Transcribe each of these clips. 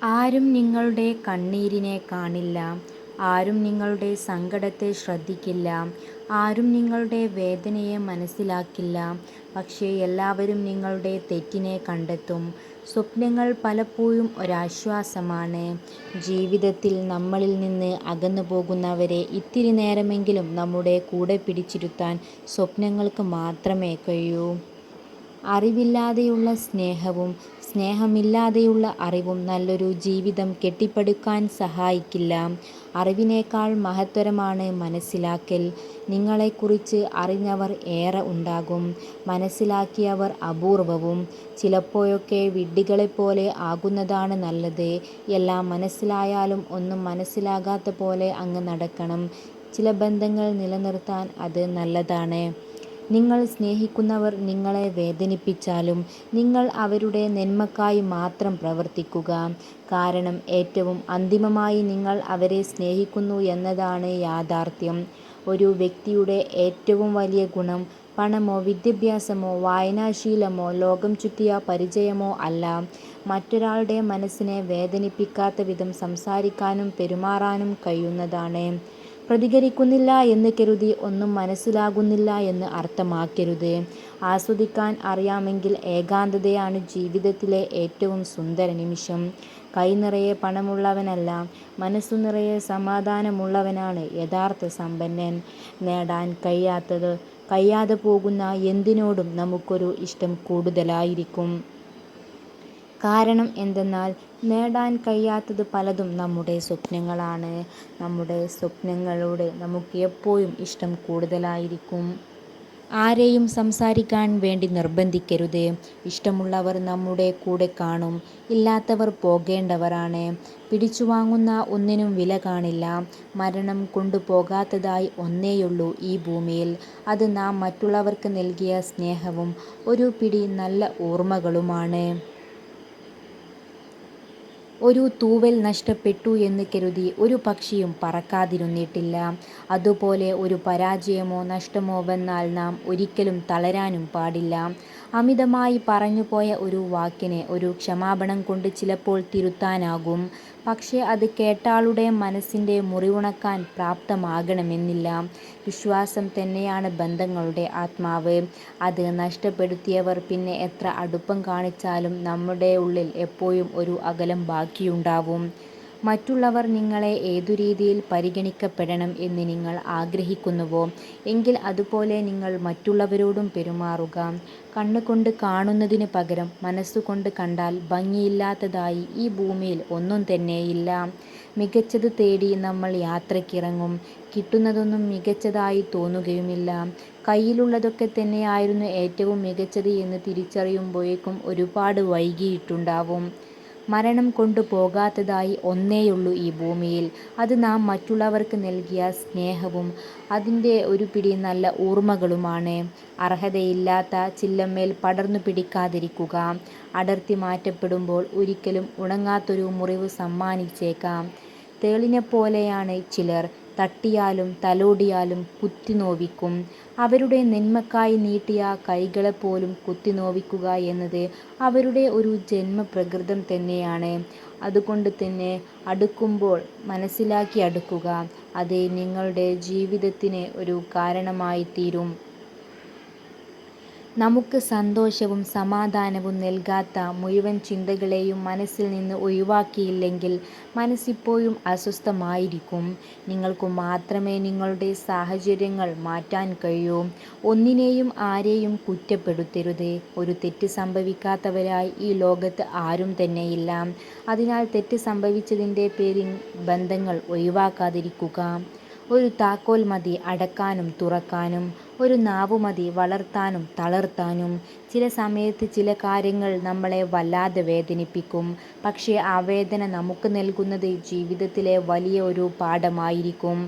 ആരും നിങ്ങളുടെ കണ്ണീരിനെ കാണില്ല, ആരും നിങ്ങളുടെ സങ്കടത്തെ ശ്രദ്ധിക്കില്ല, ആരും നിങ്ങളുടെ വേദനയെ മനസ്സിലാക്കില്ല. പക്ഷേ എല്ലാവരും നിങ്ങളുടെ തെറ്റിനെ കണ്ടെത്തും. സ്വപ്നങ്ങൾ പലപ്പോഴും ഒരാശ്വാസമാണ്. ജീവിതത്തിൽ നമ്മളിൽ നിന്ന് അകന്നു പോകുന്നവരെ ഇത്തിരി നേരമെങ്കിലും നമ്മുടെ കൂടെ പിടിച്ചിരുത്താൻ സ്വപ്നങ്ങൾക്ക് മാത്രമേ കഴിയൂ. അറിവില്ലാതെയുള്ള സ്നേഹവും സ്നേഹമില്ലാതെയുള്ള അറിവും നല്ലൊരു ജീവിതം കെട്ടിപ്പടുക്കാൻ സഹായിക്കില്ല. അറിവിനേക്കാൾ മഹത്തരമാണ് മനസ്സിലാക്കൽ. നിങ്ങളെക്കുറിച്ച് അറിഞ്ഞവർ ഏറെ ഉണ്ടാകും, മനസ്സിലാക്കിയവർ അപൂർവവും. ചിലപ്പോഴൊക്കെ വിഡ്ഢികളെപ്പോലെ ആകുന്നതാണ് നല്ലത്. എല്ലാം മനസ്സിലായാലും ഒന്നും മനസ്സിലാകാത്ത പോലെ അങ്ങ് നടക്കണം. ചില ബന്ധങ്ങൾ നിലനിർത്താൻ അത് നല്ലതാണ്. നിങ്ങൾ സ്നേഹിക്കുന്നവർ നിങ്ങളെ വേദനിപ്പിച്ചാലും നിങ്ങൾ അവരുടെ നന്മക്കായി മാത്രം പ്രവർത്തിക്കുക. കാരണം ഏറ്റവും അന്തിമമായി നിങ്ങൾ അവരെ സ്നേഹിക്കുന്നു എന്നതാണ് യാഥാർത്ഥ്യം. ഒരു വ്യക്തിയുടെ ഏറ്റവും വലിയ ഗുണം പണമോ വിദ്യാഭ്യാസമോ വായനാശീലമോ ലോകം ചുറ്റിയ പരിചയമോ അല്ല. മറ്റൊരാളുടെ മനസ്സിനെ വേദനിപ്പിക്കാത്ത വിധം സംസാരിക്കാനും പെരുമാറാനും കഴിയുന്നതാണ്. പ്രതികരിക്കുന്നില്ല എന്ന് കരുതി ഒന്നും മനസ്സിലാകുന്നില്ല എന്ന് അർത്ഥമാക്കരുത്. ആസ്വദിക്കാൻ അറിയാമെങ്കിൽ ഏകാന്തതയാണ് ജീവിതത്തിലെ ഏറ്റവും സുന്ദര നിമിഷം. കൈ നിറയെ പണമുള്ളവനല്ല, മനസ്സു നിറയെ സമാധാനമുള്ളവനാണ് യഥാർത്ഥ സമ്പന്നൻ. നേടാൻ കഴിയാതെ പോകുന്ന എന്തിനോടും നമുക്കൊരു ഇഷ്ടം കൂടുതലായിരിക്കും. കാരണം എന്തെന്നാൽ നേടാൻ കഴിയാത്തത് പലതും നമ്മുടെ സ്വപ്നങ്ങളാണ്. നമ്മുടെ സ്വപ്നങ്ങളോട് നമുക്ക് എപ്പോഴും ഇഷ്ടം കൂടുതലായിരിക്കും. ആരെയും സംസാരിക്കാൻ വേണ്ടി നിർബന്ധിക്കരുത്. ഇഷ്ടമുള്ളവർ നമ്മുടെ കൂടെ കാണും, ഇല്ലാത്തവർ പോകേണ്ടവരാണ്. പിടിച്ചുവാങ്ങുന്ന ഒന്നിനും വില കാണില്ല. മരണം കൊണ്ടുപോകാത്തതായി ഒന്നേയുള്ളൂ ഈ ഭൂമിയിൽ. അത് നാം മറ്റുള്ളവർക്ക് നൽകിയ സ്നേഹവും ഒരു പിടി നല്ല ഓർമ്മകളുമാണ്. ഒരു തൂവൽ നഷ്ടപ്പെട്ടു എന്ന് കരുതി ഒരു പക്ഷിയും പറക്കാതിരുന്നിട്ടില്ല. അതുപോലെ ഒരു പരാജയമോ നഷ്ടമോ വന്നാൽ നാം ഒരിക്കലും തളരാനും പാടില്ല. അമിതമായി പറഞ്ഞുപോയ ഒരു വാക്കിനെ ഒരു ക്ഷമാപണം കൊണ്ട് ചിലപ്പോൾ തിരുത്താനാകും. പക്ഷേ അത് കേട്ടാളുടെ മനസ്സിൻ്റെ മുറിവുണക്കാൻ പ്രാപ്തമാകണമെന്നില്ല. വിശ്വാസം തന്നെയാണ് ബന്ധങ്ങളുടെ ആത്മാവ്. അത് നഷ്ടപ്പെടുത്തിയവർ പിന്നെ എത്ര അടുപ്പം കാണിച്ചാലും നമ്മുടെ ഉള്ളിൽ എപ്പോഴും ഒരു അകലം ബാക്കിയുണ്ടാവും. മറ്റുള്ളവർ നിങ്ങളെ ഏതു രീതിയിൽ പരിഗണിക്കപ്പെടണം എന്ന് നിങ്ങൾ ആഗ്രഹിക്കുന്നുവോ എങ്കിൽ അതുപോലെ നിങ്ങൾ മറ്റുള്ളവരോടും പെരുമാറുക. കണ്ണുകൊണ്ട് കാണുന്നതിന് പകരം മനസ്സുകൊണ്ട് കണ്ടാൽ ഭംഗിയില്ലാത്തതായി ഈ ഭൂമിയിൽ ഒന്നും തന്നെയില്ല. മികച്ചത് തേടി നമ്മൾ യാത്രയ്ക്കിറങ്ങും. കിട്ടുന്നതൊന്നും മികച്ചതായി തോന്നുകയുമില്ല. കയ്യിലുള്ളതൊക്കെ തന്നെയായിരുന്നു ഏറ്റവും മികച്ചത് എന്ന് തിരിച്ചറിയുമ്പോഴേക്കും ഒരുപാട് വൈകിയിട്ടുണ്ടാവും. മരണം കൊണ്ടുപോകാത്തതായി ഒന്നേയുള്ളൂ ഈ ഭൂമിയിൽ. അത് നാം മറ്റുള്ളവർക്ക് നൽകിയ സ്നേഹവും അതിൻ്റെ ഒരു പിടി നല്ല ഓർമ്മകളുമാണ്. അർഹതയില്ലാത്ത ചില്ലമ്മേൽ പടർന്നു പിടിക്കാതിരിക്കുക. അടർത്തി മാറ്റപ്പെടുമ്പോൾ ഒരിക്കലും ഉണങ്ങാത്തൊരു മുറിവ് സമ്മാനിച്ചേക്കാം. തേളിനെപ്പോലെയാണ് ചിലർ. തട്ടിയാലും തലോടിയാലും കുത്തിനോവിക്കും. അവരുടെ നന്മക്കായി നീട്ടിയ കൈകളെപ്പോലും കുത്തിനോവിക്കുക എന്നത് അവരുടെ ഒരു ജന്മപ്രകൃതം തന്നെയാണ്. അതുകൊണ്ട് തന്നെ അടുക്കുമ്പോൾ മനസ്സിലാക്കി അടുക്കുക. അത് നിങ്ങളുടെ ജീവിതത്തിന് ഒരു കാരണമായി തീരും. നമുക്ക് സന്തോഷവും സമാധാനവും നൽകാത്ത മുഴുവൻ ചിന്തകളെയും മനസ്സിൽ നിന്ന് ഒഴിവാക്കിയില്ലെങ്കിൽ മനസ്സിപ്പോഴും അസ്വസ്ഥമായിരിക്കും. നിങ്ങൾക്ക് മാത്രമേ നിങ്ങളുടെ സാഹചര്യങ്ങൾ മാറ്റാൻ കഴിയൂ. ഒന്നിനെയും ആരെയും കുറ്റപ്പെടുത്തരുത്. ഒരു തെറ്റ് സംഭവിക്കാത്തവരായി ഈ ലോകത്ത് ആരും തന്നെയില്ല. അതിനാൽ തെറ്റ് സംഭവിച്ചതിൻ്റെ പേരിൽ ബന്ധങ്ങൾ ഒഴിവാക്കാതിരിക്കുക. ഒരു താക്കോൽ മതി അടക്കാനും തുറക്കാനും. ഒരു നാവ് മതി വളർത്താനും തളർത്താനും. ചില സമയത്ത് ചില കാര്യങ്ങൾ നമ്മളെ വല്ലാതെ വേദനിപ്പിക്കും. പക്ഷേ ആ വേദന നമുക്ക് നൽകുന്നത് ജീവിതത്തിലെ വലിയ ഒരു പാഠമായിരിക്കും.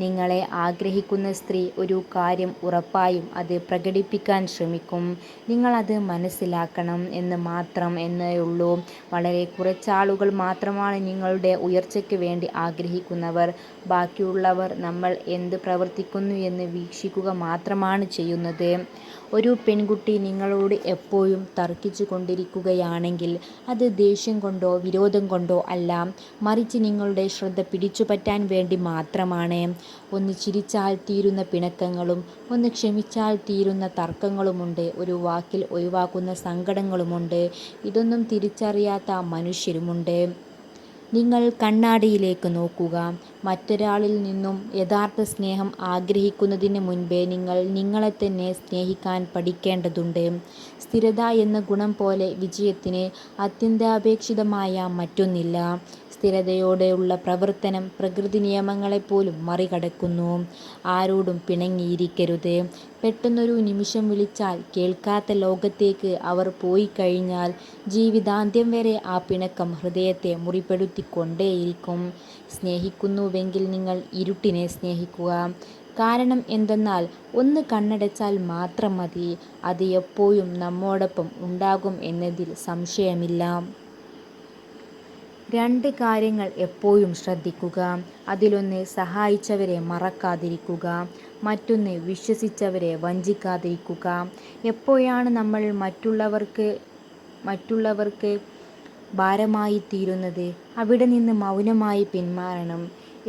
നിങ്ങളെ ആഗ്രഹിക്കുന്ന സ്ത്രീ ഒരു കാര്യം ഉറപ്പായും അത് പ്രകടിപ്പിക്കാൻ ശ്രമിക്കും. നിങ്ങളത് മനസ്സിലാക്കണം എന്ന് മാത്രം എന്നേയുള്ളൂ. വളരെ കുറച്ചാളുകൾ മാത്രമാണ് നിങ്ങളുടെ ഉയർച്ചയ്ക്ക് വേണ്ടി ആഗ്രഹിക്കുന്നവർ. ബാക്കിയുള്ളവർ നമ്മൾ എന്ത് പ്രവർത്തിക്കുന്നു എന്ന് വീക്ഷിക്കുക മാത്രമാണ് മാത്രമാണ് ചെയ്യുന്നത്. ഒരു പെൺകുട്ടി നിങ്ങളോട് എപ്പോഴും തർക്കിച്ചു കൊണ്ടിരിക്കുകയാണെങ്കിൽ അത് ദേഷ്യം കൊണ്ടോ വിരോധം കൊണ്ടോ അല്ല, മറിച്ച് നിങ്ങളുടെ ശ്രദ്ധ പിടിച്ചുപറ്റാൻ വേണ്ടി മാത്രമാണ്. ഒന്ന് ചിരിച്ചാൽ തീരുന്ന പിണക്കങ്ങളും ഒന്ന് ക്ഷമിച്ചാൽ തീരുന്ന തർക്കങ്ങളുമുണ്ട്. ഒരു വാക്കിൽ ഒഴിവാക്കുന്ന സങ്കടങ്ങളുമുണ്ട്. ഇതൊന്നും തിരിച്ചറിയാത്ത മനുഷ്യരുമുണ്ട്. നിങ്ങൾ കണ്ണാടിയിലേക്ക് നോക്കുക. മറ്റൊരാളിൽ നിന്നും യഥാർത്ഥ സ്നേഹം ആഗ്രഹിക്കുന്നതിന് മുൻപേ നിങ്ങൾ നിങ്ങളെത്തന്നെ സ്നേഹിക്കാൻ പഠിക്കേണ്ടതുണ്ട്. സ്ഥിരത എന്ന ഗുണം പോലെ വിജയത്തിന് അത്യന്താപേക്ഷിതമായ മറ്റൊന്നില്ല. സ്ഥിരതയോടെയുള്ള പ്രവർത്തനം പ്രകൃതി നിയമങ്ങളെപ്പോലും മറികടക്കുന്നു. ആരോടും പിണങ്ങിയിരിക്കരുത്. പെട്ടെന്നൊരു നിമിഷം വിളിച്ചാൽ കേൾക്കാത്ത ലോകത്തേക്ക് അവർ പോയിക്കഴിഞ്ഞാൽ ജീവിതാന്ത്യം വരെ ആ പിണക്കം ഹൃദയത്തെ മുറിപ്പെടുത്തിക്കൊണ്ടേയിരിക്കും. സ്നേഹിക്കുന്നുവെങ്കിൽ നിങ്ങൾ ഇരുട്ടിനെ സ്നേഹിക്കുക. കാരണം എന്തെന്നാൽ ഒന്ന് കണ്ണടച്ചാൽ മാത്രം മതി, അത് എപ്പോഴും നമ്മോടൊപ്പം ഉണ്ടാകും എന്നതിൽ സംശയമില്ല. രണ്ട് കാര്യങ്ങൾ എപ്പോഴും ശ്രദ്ധിക്കുക. അതിലൊന്ന് സഹായിച്ചവരെ മറക്കാതിരിക്കുക, മറ്റൊന്ന് വിശ്വസിച്ചവരെ വഞ്ചിക്കാതിരിക്കുക. എപ്പോഴാണ് നമ്മൾ മറ്റുള്ളവർക്ക് ഭാരമായിത്തീരുന്നത് അവിടെ നിന്ന് മൗനമായി പിന്മാറണം.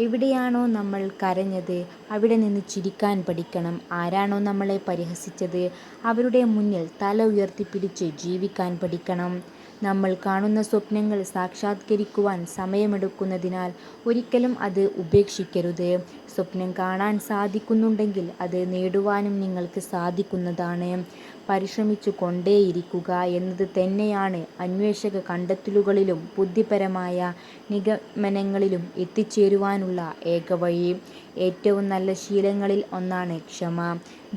എവിടെയാണോ നമ്മൾ കരഞ്ഞത് അവിടെ നിന്ന് ചിരിക്കാൻ പഠിക്കണം. ആരാണോ നമ്മളെ പരിഹസിച്ചത് അവരുടെ മുന്നിൽ തല ഉയർത്തിപ്പിടിച്ച് ജീവിക്കാൻ പഠിക്കണം. നമ്മൾ കാണുന്ന സ്വപ്നങ്ങൾ സാക്ഷാത്കരിക്കുവാൻ സമയമെടുക്കുന്നതിനാൽ ഒരിക്കലും അത് ഉപേക്ഷിക്കരുത്. സ്വപ്നം കാണാൻ സാധിക്കുന്നുണ്ടെങ്കിൽ അത് നേടുവാനും നിങ്ങൾക്ക് സാധിക്കുന്നതാണ്. പരിശ്രമിച്ചു കൊണ്ടേയിരിക്കുക എന്നത് തന്നെയാണ് അന്വേഷക കണ്ടെത്തലുകളിലും ബുദ്ധിപരമായ നിഗമനങ്ങളിലും എത്തിച്ചേരുവാനുള്ള ഏക വഴി. ഏറ്റവും നല്ല ശീലങ്ങളിൽ ഒന്നാണ് ക്ഷമ.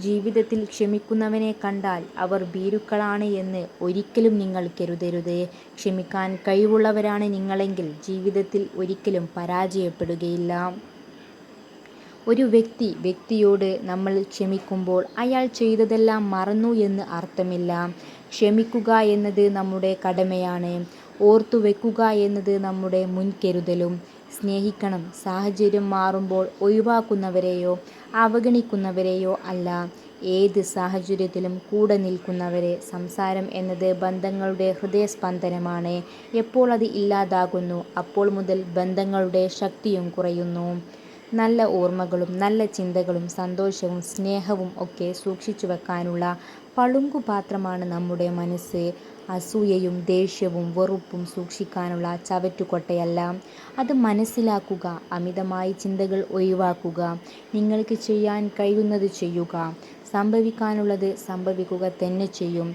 ജീവിതത്തിൽ ക്ഷമിക്കുന്നവനെ കണ്ടാൽ അവർ ഭീരുക്കളാണ് എന്ന് ഒരിക്കലും നിങ്ങൾ കരുതരുത്. ക്ഷമിക്കാൻ കഴിവുള്ളവരാണ് നിങ്ങളെങ്കിൽ ജീവിതത്തിൽ ഒരിക്കലും പരാജയപ്പെടുകയില്ല. ഒരു വ്യക്തിയോട് നമ്മൾ ക്ഷമിക്കുമ്പോൾ അയാൾ ചെയ്തതെല്ലാം മറന്നു എന്ന് അർത്ഥമില്ല. ക്ഷമിക്കുക എന്നത് നമ്മുടെ കടമയാണ്. ഓർത്തുവെക്കുക എന്നത് നമ്മുടെ മുൻകരുതലും. സ്നേഹിക്കണം, സാഹചര്യം മാറുമ്പോൾ ഒഴിവാക്കുന്നവരെയോ അവഗണിക്കുന്നവരെയോ അല്ല, ഏത് സാഹചര്യത്തിലും കൂടെ നിൽക്കുന്നവരെ. സംസാരം എന്നത് ബന്ധങ്ങളുടെ ഹൃദയസ്പന്ദനമാണ്. എപ്പോൾ അത് ഇല്ലാതാകുന്നു അപ്പോൾ മുതൽ ബന്ധങ്ങളുടെ ശക്തിയും കുറയുന്നു. നല്ല ഓർമ്മകളും നല്ല ചിന്തകളും സന്തോഷവും സ്നേഹവും ഒക്കെ സൂക്ഷിച്ചു വെക്കാനുള്ള പളുങ്കുപാത്രമാണ് നമ്മുടെ മനസ്സ്. അസൂയയും ദേഷ്യവും വെറുപ്പും സൂക്ഷിക്കാനുള്ള ചവറ്റുകൊട്ടയല്ല. അത് മനസ്സിലാക്കുക. അമിതമായി ചിന്തകൾ ഒഴിവാക്കുക. നിങ്ങൾക്ക് ചെയ്യാൻ കഴിയുന്നത് ചെയ്യുക. സംഭവിക്കാനുള്ളത് സംഭവിക്കുക തന്നെ ചെയ്യും.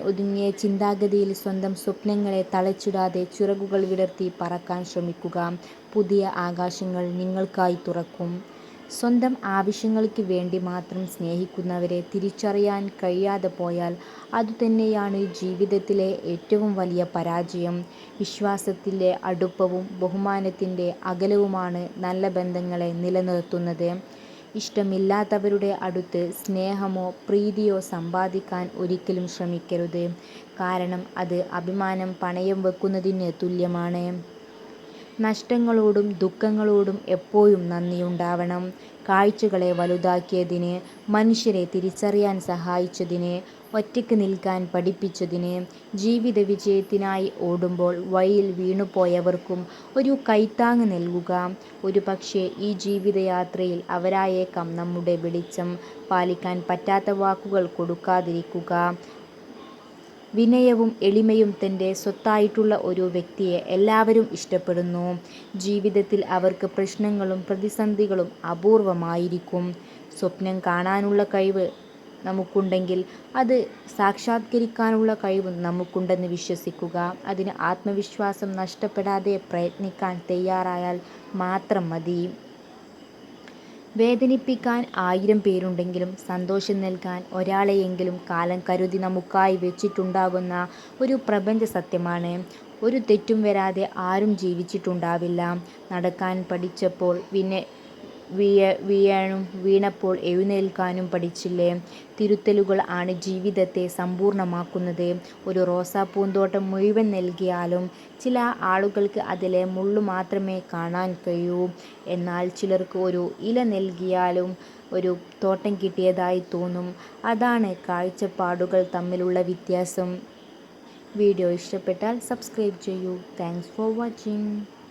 ഒതുങ്ങിയ ചിന്താഗതിയിൽ സ്വന്തം സ്വപ്നങ്ങളെ തളച്ചിടാതെ ചിറകുകൾ വിടർത്തി പറക്കാൻ ശ്രമിക്കുക. പുതിയ ആകാശങ്ങൾ നിങ്ങൾക്കായി തുറക്കും. സ്വന്തം ആവശ്യങ്ങൾക്ക് വേണ്ടി മാത്രം സ്നേഹിക്കുന്നവരെ തിരിച്ചറിയാൻ കഴിയാതെ പോയാൽ അതുതന്നെയാണ് ജീവിതത്തിലെ ഏറ്റവും വലിയ പരാജയം. വിശ്വാസത്തിൻ്റെ അടുപ്പവും ബഹുമാനത്തിൻ്റെ അകലവുമാണ് നല്ല ബന്ധങ്ങളെ നിലനിർത്തുന്നത്. ഇഷ്ടമില്ലാത്തവരുടെ അടുത്ത് സ്നേഹമോ പ്രീതിയോ സമ്പാദിക്കാൻ ഒരിക്കലും ശ്രമിക്കരുത്. കാരണം അത് അഭിമാനം പണയം വെക്കുന്നതിന് തുല്യമാണ്. നഷ്ടങ്ങളോടും ദുഃഖങ്ങളോടും എപ്പോഴും നന്ദിയുണ്ടാവണം. കാഴ്ചകളെ വലുതാക്കിയതിന്, മനുഷ്യരെ തിരിച്ചറിയാൻ സഹായിച്ചതിന്, ഒറ്റയ്ക്ക് നിൽക്കാൻ പഠിപ്പിച്ചതിന്. ജീവിത വിജയത്തിനായി ഓടുമ്പോൾ വഴിയിൽ വീണുപോയവർക്കും ഒരു കൈത്താങ്ങ് നൽകുക. ഒരുപക്ഷേ ഈ ജീവിതയാത്രയിൽ അവരായേക്കാം നമ്മുടെ വെളിച്ചം. പാലിക്കാൻ പറ്റാത്ത വാക്കുകൾ കൊടുക്കാതിരിക്കുക. വിനയവും എളിമയും തൻ്റെ സ്വത്തായിട്ടുള്ള ഒരു വ്യക്തിയെ എല്ലാവരും ഇഷ്ടപ്പെടുന്നു. ജീവിതത്തിൽ അവർക്ക് പ്രശ്നങ്ങളും പ്രതിസന്ധികളും അപൂർവമായിരിക്കും. സ്വപ്നം കാണാനുള്ള കഴിവ് നമുക്കുണ്ടെങ്കിൽ അത് സാക്ഷാത്കരിക്കാനുള്ള കഴിവും നമുക്കുണ്ടെന്ന് വിശ്വസിക്കുക. അതിന് ആത്മവിശ്വാസം നഷ്ടപ്പെടാതെ പ്രയത്നിക്കാൻ തയ്യാറായാൽ മാത്രം മതി. വേദനിപ്പിക്കാൻ 1000 പേരുണ്ടെങ്കിലും സന്തോഷം നൽകാൻ ഒരാളെയെങ്കിലും കാലം കരുതി നമുക്കായി വെച്ചിട്ടുണ്ടാകുന്ന ഒരു പ്രപഞ്ച സത്യമാണ്. ഒരു തെറ്റും വരാതെ ആരും ജീവിച്ചിട്ടുണ്ടാവില്ല. നടക്കാൻ പഠിച്ചപ്പോൾ വീണപ്പോൾ എഴുന്നേൽക്കാനും പഠിച്ചില്ലേ? തിരുത്തലുകൾ ആണ് ജീവിതത്തെ സമ്പൂർണ്ണമാക്കുന്നത്. ഒരു റോസാപ്പൂന്തോട്ടം മുഴുവൻ നൽകിയാലും ചില ആളുകൾക്ക് അതിലെ മുള്ളു മാത്രമേ കാണാൻ കഴിയൂ. എന്നാൽ ചിലർക്ക് ഒരു ഇല നൽകിയാലും ഒരു തോട്ടം കിട്ടിയതായി തോന്നും. അതാണ് കാഴ്ചപ്പാടുകൾ തമ്മിലുള്ള വ്യത്യാസം. വീഡിയോ ഇഷ്ടപ്പെട്ടാൽ സബ്സ്ക്രൈബ് ചെയ്യൂ. Thanks for watching.